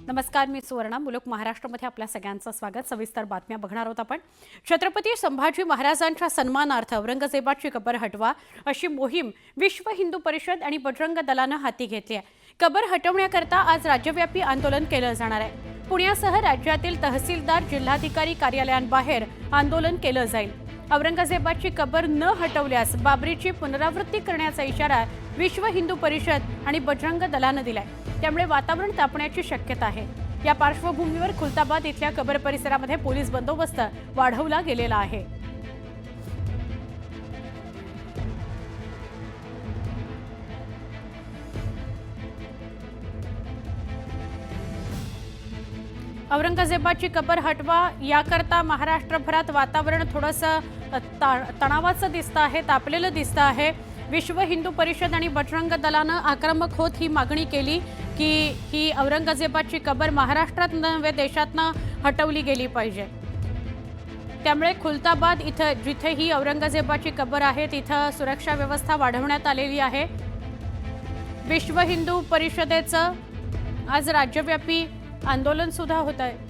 नमस्कार, मी सुवर्णा. मुलुक महाराष्ट्रामध्ये आपल्या सगळ्यांचं स्वागत. सविस्तर बातम्या बघणार आहोत आपण. छत्रपती संभाजी महाराजांच्या सन्मानार्थ औरंगजेबाची कबर हटवा अशी मोहीम विश्व हिंदू परिषद आणि बजरंग दलानं हाती घेतली आहे. कबर हटवण्याकरता आज राज्यव्यापी आंदोलन केलं जाणार आहे. पुण्यासह राज्यातील तहसीलदार, जिल्हाधिकारी कार्यालयांबाहेर आंदोलन केलं जाईल. औरंगजेबाची कबर न हटवल्यास बाबरीची पुनरावृत्ती करण्याचा इशारा विश्व हिंदू परिषद आणि बजरंग दलानं दिलाय. त्यामुळे वातावरण तापण्याची शक्यता आहे. या पार्श्वभूमीवर खुलताबाद इथल्या कबर परिसरामध्ये पोलीस बंदोबस्त वाढवला गेलेला आहे. औरंगजेबाची कबर हटवा याकरता महाराष्ट्रभरात वातावरण थोडंसं तणावाचं दिसतं आहे, तापलेलं दिसतं आहे. विश्व हिंदू परिषद आणि बजरंग दलानं आक्रमक होत ही मागणी केली की ही औरंगजेबाची कबर महाराष्ट्रात नव्हे देशातनं हटवली गेली पाहिजे. त्यामुळे खुलताबाद इथं जिथे ही औरंगजेबाची कबर आहे तिथं सुरक्षा व्यवस्था वाढवण्यात आलेली आहे. विश्व हिंदू परिषदेचं आज राज्यव्यापी आंदोलन सुद्धा होत आहे.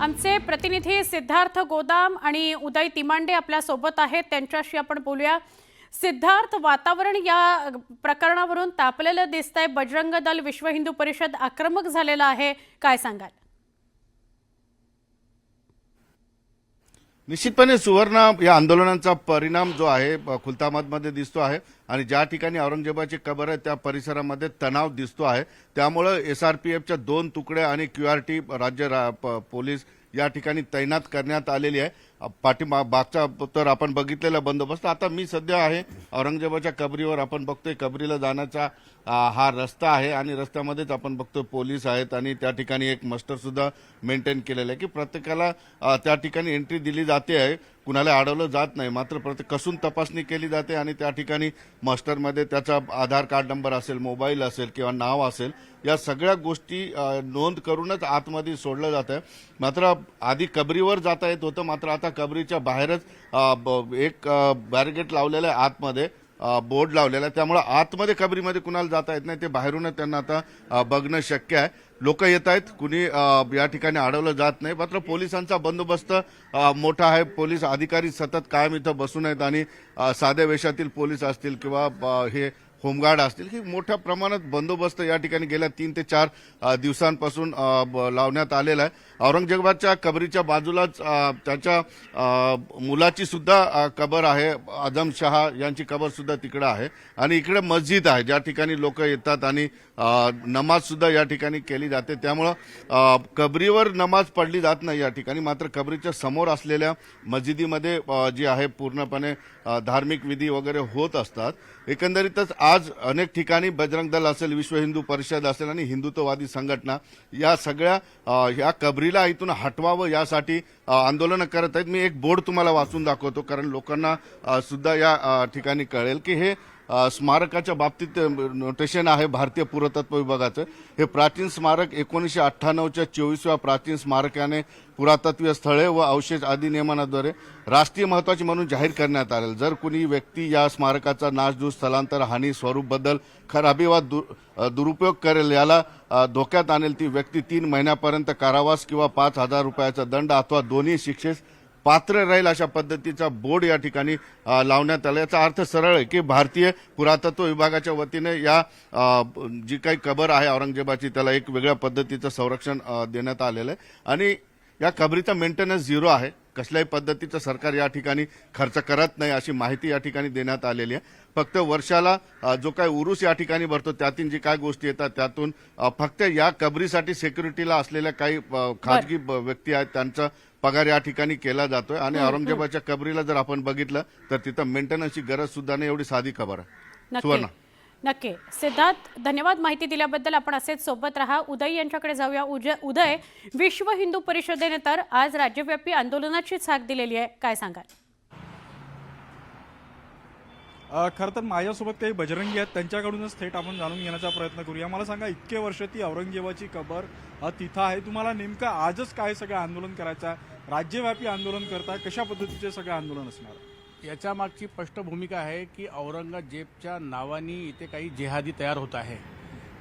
आमचे प्रतिनिधी सिद्धार्थ गोदाम आणि उदय तिमांडे आपल्या सोबत आहेत. त्यांच्याशी आपण बोलूया. सिद्धार्थ, वातावरण या प्रकरणावरून तापलेलं दिसतंय. बजरंग दल, विश्व हिंदू परिषद आक्रमक झालेला आहे, काय सांगाल? निश्चितपणे सुवर्ण या आंदोलनाचा परिणाम जो आहे खुलताबादमध्ये दिसतो आहे आणि ज्या ठिकाणी औरंगजेबाची कबर आहे त्या परिसरामध्ये तणाव दिसतो आहे. त्यामुळे एसआरपीएफच्या 2 तुकड्या आणि क्यूआरटी राज्य पोलीस या ठिकाणी तैनात करण्यात आलेली आहे. पाठीमागचा तर आपण बघितलेला बंदोबस्त. आता मी सध्या आहे औरंगजेबाच्या कबरीवर. आपण बघतोय कबरीला जाण्याचा हा रस्ता आहे आणि रस्त्यामध्येच आपण बघतोय पोलीस आहेत आणि त्या ठिकाणी एक मस्टर सुद्धा मेंटेन केलेलं आहे की प्रत्येकाला त्या ठिकाणी एंट्री दिली जाते आहे, कुणाला अडवलं जात नाही. मात्र प्रत्येक कसून तपासणी केली जाते आणि त्या ठिकाणी मस्टरमध्ये त्याचा आधार कार्ड नंबर असेल, मोबाईल असेल किंवा नाव असेल, या सगळ्या गोष्टी नोंद करूनच आतमध्ये सोडलं जातं. मात्र आधी कबरीवर जाता येत होतं, मात्र आता कबरीच्या बाहेरच एक बॅरिकेड लावलेलं आहे, आतमध्ये बोर्ड लावलेला आहे. त्यामुळे आतमध्ये कबरीमध्ये कुणाला जाता येत नाही, ते बाहेरूनच त्यांना आता बघणं शक्य आहे. लोक येत आहेत, कुणी या ठिकाणी अडवलं जात नाही. मात्र पोलिसांचा बंदोबस्त मोठा आहे. पोलीस अधिकारी सतत कायम इथं बसून आहेत आणि साध्या वेशातील पोलीस असतील किंवा हे होमगार्ड असतील की मोठ्या प्रमाणात बंदोबस्त या ठिकाणी गेल्या 3 ते 4 दिवसांपासून लावण्यात आलेला आहे. औरंगजेबाच्या कबरीच्या बाजूलाच त्याच्या मुलाची सुद्धा कबर आहे. आझम शहा यांची कबर सुद्धा तिकडे आहे आणि इकडे मस्जिद आहे ज्या ठिकाणी लोक येतात आणि नमाज सुद्धा या ठिकाणी केली जाते. त्यामुळं कबरीवर नमाज पडली जात नाही या ठिकाणी, मात्र कबरीच्या समोर असलेल्या मस्जिदीमध्ये जी आहे पूर्णपणे धार्मिक विधी वगैरे होत असतात. एकंदरीतच आज अनेक ठिकाणी बजरंग दल असेल, विश्व हिंदू परिषद असेल आणि हिंदुत्ववादी संघटना या सगळ्या या कबरीला इथून हटवावं यासाठी आंदोलन करत आहेत. मी एक बोर्ड तुम्हाला वाचून दाखवतो कारण लोकांना सुद्धा या ठिकाणी कळेल की हे स्मारकाच्या बाबतीत नोटेशन आहे भारतीय पुरातत्व विभागाचं. हे प्राचीन स्मारक 1998च्या 24व्या प्राचीन स्मारकाने पुरातत्वीय स्थळे व अवशेष अधिनियमाद्वारे राष्ट्रीय महत्वाची म्हणून जाहीर करण्यात आले. जर कुणी व्यक्ती या स्मारकाचा नासधूस, स्थलांतर, हानी, स्वरूप बदल, खराबी वा दुरुपयोग करेल, याला धोक्यात आणेल, ती व्यक्ती 3 महिन्यापर्यंत कारावास किंवा 5,000 रुपयाचा दंड अथवा दोन्ही शिक्षेस पात्र राहील अशा पद्धतीचा बोर्ड या ठिकाणी लावण्यात आला. याचा अर्थ सरळ आहे की भारतीय पुरातत्व विभागाच्या वतीने या जी काही कबर आहे औरंगजेबाची त्याला एक वेगळ्या पद्धतीचं संरक्षण देण्यात आलेलं आहे आणि या कबरीचा मेंटेनन्स 0 आहे. कसल्याही पद्धतीचं सरकार या ठिकाणी खर्च करत नाही अशी माहिती या ठिकाणी देण्यात आलेली आहे. फक्त वर्षाला जो काही उरूस या ठिकाणी भरतो त्यातून जी काय गोष्टी येतात त्यातून फक्त या कबरीसाठी सिक्युरिटीला असलेल्या काही खाजगी व्यक्ती आहेत त्यांचा पगार या ठिकाणी केला जातोय आणि औरंगजेबाच्या कबरीला जर आपण बघितलं तर तिथं मेंटेनन्सची गरज सुद्धा नाही, एवढी साधी खबर आहे. सुवर्णा, नक्की. सिद्धार्थ, धन्यवाद माहिती दिल्याबद्दल. आपण असेच सोबत राहा. उदय यांच्याकडे जाऊया. उदय, विश्व हिंदू परिषदेने तर आज राज्यव्यापी आंदोलनाची हाक दिलेली आहे, काय सांगाल? खरं तर माझ्यासोबत काही बजरंगी आहेत, त्यांच्याकडूनच थेट आपण जाणून घेण्याचा प्रयत्न करूया. मला सांगा, इतके वर्ष ती औरंगजेबाची कबर तिथं आहे, तुम्हाला नेमकं आजच काय सगळं आंदोलन करायचं आहे? राज्यव्यापी आंदोलन करता, कशा पद्धतीचे सगळे आंदोलन असणार? याच्या मागची स्पष्ट भूमिका आहे की औरंगजेबच्या नावाने इथे काही जिहादी तयार होत आहे.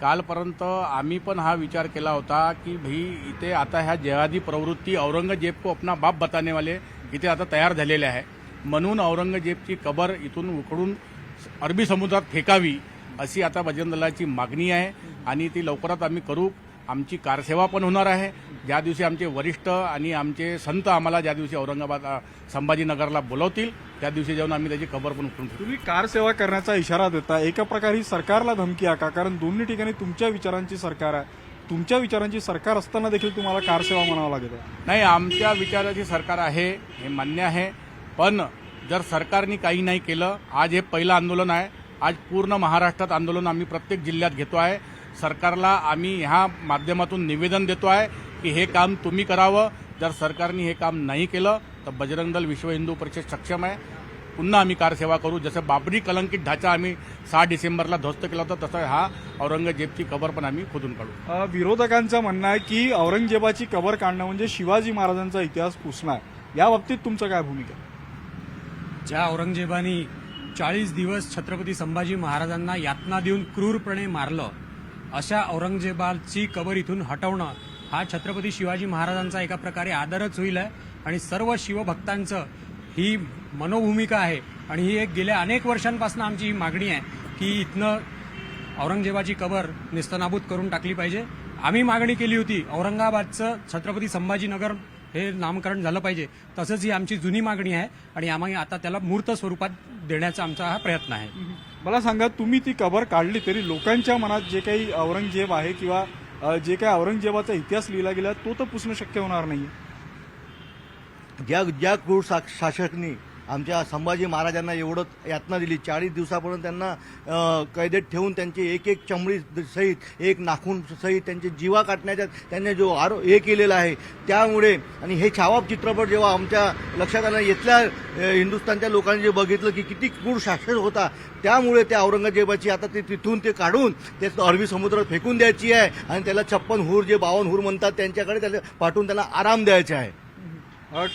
कालपर्यंत आम्ही पण हा विचार केला होता की भाई इथे आता ह्या जिहादी प्रवृत्ती औरंगजेब को अपना बाप बताने वाले इथे आता तयार झालेले आहे. म्हणून औरंगजेबची कबर इथून उखडून अरबी समुद्रात फेकावी अशी आता बजरंग दलाची मागणी आहे आणि ती लवकरात आम्ही करू. आमची कारसेवा पण होणार आहे. ज्या दिवशी आमचे वरिष्ठ आणि आमचे संत आम्हाला ज्या दिवशी औरंगाबाद संभाजीनगरला बोलवतील त्या दिवशी जाऊन आम्ही त्याची खबर पण उठवून तुम्ही कार सेवा करण्याचा इशारा देता, एका प्रकारे ही सरकारला धमकी आहे का? कारण दोन्ही ठिकाणी तुमच्या विचारांची सरकार आहे, तुमच्या विचारांची सरकार असताना देखील तुम्हाला कार सेवा म्हणावं लागेल. नाही, आमच्या विचाराची सरकार आहे हे मान्य आहे. पण जर सरकारने काही नाही केलं, आज हे पहिलं आंदोलन आहे. आज पूर्ण महाराष्ट्रात आंदोलन आम्ही प्रत्येक जिल्ह्यात घेतो आहे. सरकारला आम्ही ह्या माध्यमातून निवेदन देतो आहे की हे काम तुम्ही करावं. जर सरकारने हे काम नाही केलं तर बजरंग दल विश्व हिंदू परिषद सक्षम आहे. पुन्हा आम्ही कारसेवा करू. जसं बाबरी कलंकित ढाचा आम्ही 6 डिसेंबरला ध्वस्त केला होता तसं हा औरंगजेबची कबर पण आम्ही खोदून काढू. विरोधकांचं म्हणणं आहे की औरंगजेबाची कबर काढणं म्हणजे शिवाजी महाराजांचा इतिहास पुसणार. या बाबतीत तुमचं काय भूमिका? ज्या औरंगजेबाने 40 दिवस छत्रपती संभाजी महाराजांना यातना देऊन क्रूरपणे मारलं, अशा औरंगजेबाची कबर इथून हटवणं हा छत्रपती शिवाजी महाराजांचा एका प्रकारे आदरच होईल आहे. आणि सर्व शिवभक्तांचं ही मनोभूमिका आहे आणि ही एक गेल्या अनेक वर्षांपासून आमची ही मागणी आहे की इथनं औरंगजेबाची कबर नेस्तनाबूत करून टाकली पाहिजे. आम्ही मागणी केली होती औरंगाबादचं छत्रपती संभाजीनगर हे नामकरण झालं पाहिजे. तसंच ही आमची जुनी मागणी आहे आणि आम्ही आता त्याला मूर्त स्वरूपात देण्याचा आमचा हा प्रयत्न आहे. मला सांगा, तुम्ही ती कबर काढली तरी लोकांच्या मनात जे काही औरंगजेब आहे किंवा जे काही औरंगजेबाचा इतिहास लिहिला गेला तो तर पुसणं शक्य होणार नाही. ज्या क्रूर शासकनी आमच्या संभाजी महाराजांना एवढं यातना दिली, 40 दिवसापर्यंत त्यांना कैदेत ठेवून त्यांची एक एक चमडी सहित, एक नाखून सहित त्यांचे जीवा काटण्याचा त्यांनी जो हे केलेला आहे, त्यामुळे आणि हे छावा चित्रपट जेव्हा आमच्या लक्षात आला, इथल्या हिंदुस्थानच्या लोकांनी जे बघितलं की किती क्रूर शासक होता, त्यामुळे त्या औरंगजेबाची आता ते तिथून ते काढून ते अरबी समुद्रात फेकून द्यायची आहे आणि त्याला 56 हूर जे 52 हूर म्हणतात त्यांच्याकडे त्याला पाठवून त्याला आराम द्यायचा आहे.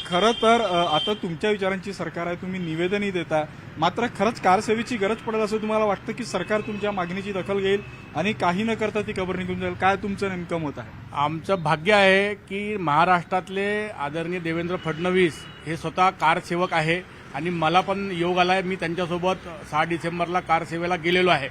खरं तर आता तुमच्या विचारांची सरकार आहे, तुम्ही निवेदनही देता, मात्र खरंच कारसेवेची गरज पडेल असं तुम्हाला वाटतं की सरकार तुमच्या मागणीची दखल घेईल आणि काही न करता ती कबर निघून जाईल? काय तुमचं नेमकं मत आहे? आमचं भाग्य आहे की महाराष्ट्रातले आदरणीय देवेंद्र फडणवीस हे स्वतः कारसेवक आहे आणि मला पण योग आलाय. मी त्यांच्यासोबत 6 डिसेंबरला कारसेवेला गेलेलो आहे.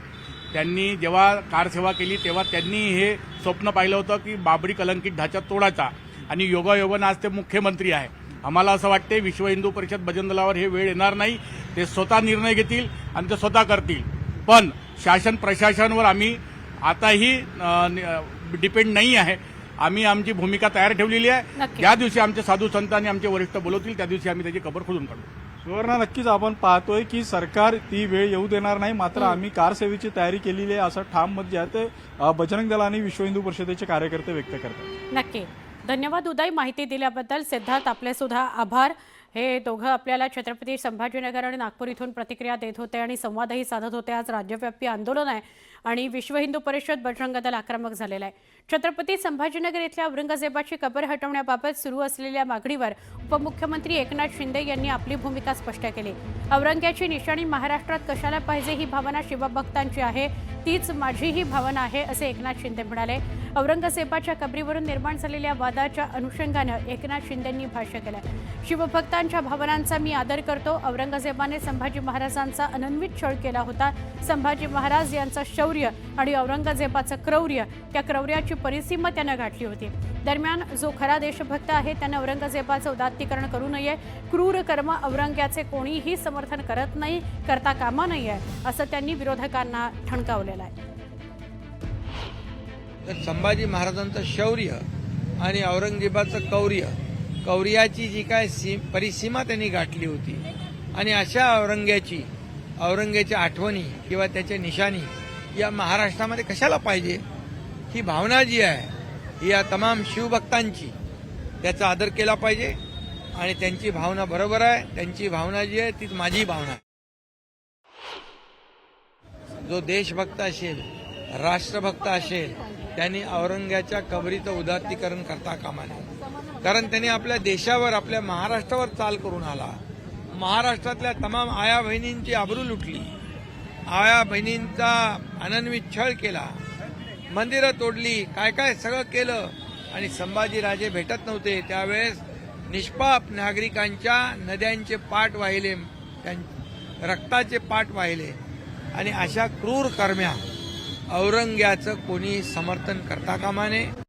त्यांनी जेव्हा कारसेवा केली तेव्हा त्यांनी हे स्वप्न पाहिलं होतं की बाबरी कलंकित ढाचा तोडायचा आणि योगायोगानं आज ते मुख्यमंत्री आहे. आम्हाला असं वाटते विश्व हिंदू परिषद बजरंग दलावर हे वेळ येणार नाही. ते स्वतः निर्णय घेतील आणि ते स्वतः करतील. पण शासन प्रशासनावर आम्ही आताही डिपेंड नाही आहे. आम्ही आमची भूमिका तयार ठेवलेली आहे. नक्की. ज्या दिवशी आमचे साधू संत आणि आमचे वरिष्ठ बोलवतील त्या दिवशी आम्ही त्याची कबर खोदून काढू. सुवर्णा, नक्कीच आपण पाहतोय की सरकार ती वेळ येऊ देणार नाही, मात्र आम्ही कारसेवेची तयारी केलेली आहे असं ठाम मत जे आहे ते बजरंग दल आणि विश्व हिंदू परिषदेचे कार्यकर्ते व्यक्त करतात. नक्की. धन्यवाद उदय, माहिती दिल्याबद्दल. सिद्धार्थ, आपले सुद्धा आभार. हे दोघं आपल्याला छत्रपती संभाजीनगर आणि नागपूर इथून प्रतिक्रिया देत होते आणि संवादही साधत होते. आज राज्यव्यापी आंदोलन आहे आणि विश्व हिंदू परिषद बजरंग दल आक्रमक झालेला आहे. छत्रपती संभाजीनगर इथल्या औरंगजेबाची कबर हटवण्याबाबत सुरू असलेल्या मागणीवर उपमुख्यमंत्री एकनाथ शिंदे यांनी आपली भूमिका स्पष्ट केली. औरंग्याची निशाणी महाराष्ट्रात कशाला पाहिजे ही भावना शिवभक्तांची आहे, तीच माझीही भावना आहे असे एकनाथ शिंदे म्हणाले. औरंगजेबाच्या कबरीवरून निर्माण झालेल्या वादाच्या अनुषंगानं एकनाथ शिंदेंनी भाष्य केलं. शिवभक्तांच्या भावनांचा मी आदर करतो. औरंगजेबाने संभाजी महाराजांचा अनन्वित छळ केला होता. संभाजी महाराज यांचं शौर्य आणि औरंगजेबाचं क्रौर्य, त्या क्रौर्याची परिसीमा त्यानं गाठली होती. दरम्यान जो खरा देशभक्त आहे त्यानं औरंगजेबाचं उदात्तीकरण करू नये. क्रूर कर्म औरंग्याचे कोणीही समर्थन करत नाही, करता कामा नये असं त्यांनी विरोधकांना ठणकावलेलं आहे. तर संभाजी महाराजांचं शौर्य आणि औरंगजेबाचं कौर्याची जी काय परिसीमा त्यांनी गाठली होती आणि अशा औरंग्याच्या आठवणी किंवा त्याच्या निशाणी या महाराष्ट्रामध्ये कशाला पाहिजे, ही भावना जी आहे ही या तमाम शिवभक्तांची, त्याचा आदर केला पाहिजे आणि त्यांची भावना बरोबर आहे. त्यांची भावना जी आहे तीच माझी भावना आहे. जो देशभक्त असेल, राष्ट्रभक्त असेल, त्यांनी औरंग्याच्या कबरीचं उदात्तीकरण करता कामा नये. कारण त्यांनी आपल्या देशावर, आपल्या महाराष्ट्रावर चाल करून आला. महाराष्ट्रातल्या तमाम आया बहिणींची आबरू लुटली, आया बहिणींचा अनन्वित छळ केला, मंदिरं तोडली, काय काय सगळं केलं. आणि संभाजीराजे भेटत नव्हते त्यावेळेस निष्पाप नागरिकांच्या नद्यांचे पाट वाहिले, रक्ताचे पाट वाहिले. आणि अशा क्रूर कर्म्या औरंग्याचं कोणी समर्थन करता कामा नये.